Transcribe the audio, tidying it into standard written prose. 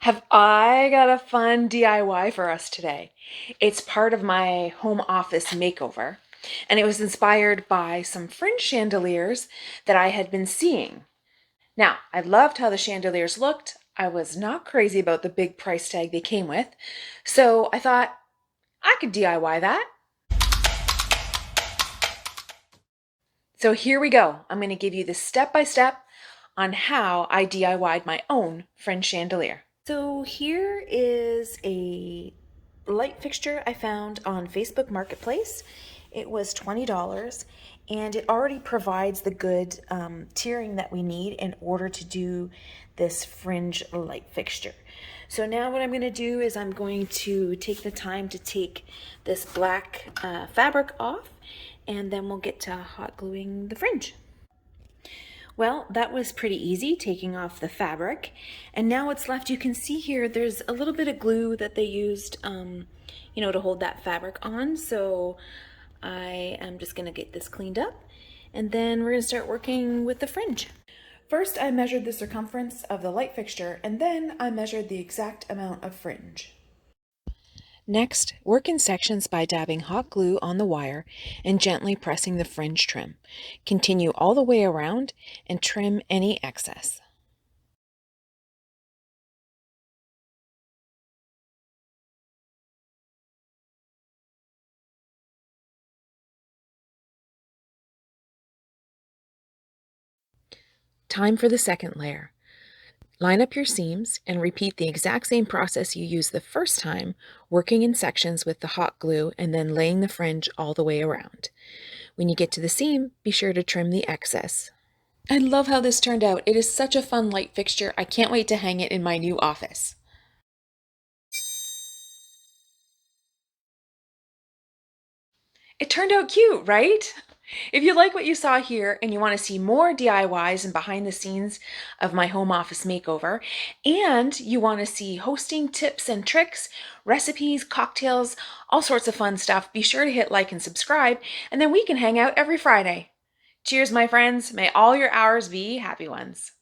Have I got a fun DIY for us today? It's part of my home office makeover, and it was inspired by some fringe chandeliers that I had been seeing. Now, I loved how the chandeliers looked. I was not crazy about the big price tag they came with, so I thought I could DIY that. So here we go. I'm going to give you the step-by-step on how I DIY'd my own fringe chandelier. So here is a light fixture I found on Facebook Marketplace. It was $20 and it already provides the good tiering that we need in order to do this fringe light fixture. So now what I'm going to do is I'm going to take the time to take this black fabric off, and then we'll get to hot gluing the fringe. Well, that was pretty easy, taking off the fabric. And now what's left, you can see here, there's a little bit of glue that they used, to hold that fabric on. So I am just gonna get this cleaned up, and then we're gonna start working with the fringe. First, I measured the circumference of the light fixture, and then I measured the exact amount of fringe. Next, work in sections by dabbing hot glue on the wire and gently pressing the fringe trim. Continue all the way around and trim any excess. Time for the second layer. Line up your seams and repeat the exact same process you used the first time, working in sections with the hot glue and then laying the fringe all the way around. When you get to the seam, be sure to trim the excess. I love how this turned out. It is such a fun light fixture. I can't wait to hang it in my new office. It turned out cute, right? If you like what you saw here and you want to see more DIYs and behind the scenes of my home office makeover, and you want to see hosting tips and tricks, recipes, cocktails, all sorts of fun stuff, be sure to hit like and subscribe, and then we can hang out every Friday. Cheers, my friends. May all your hours be happy ones.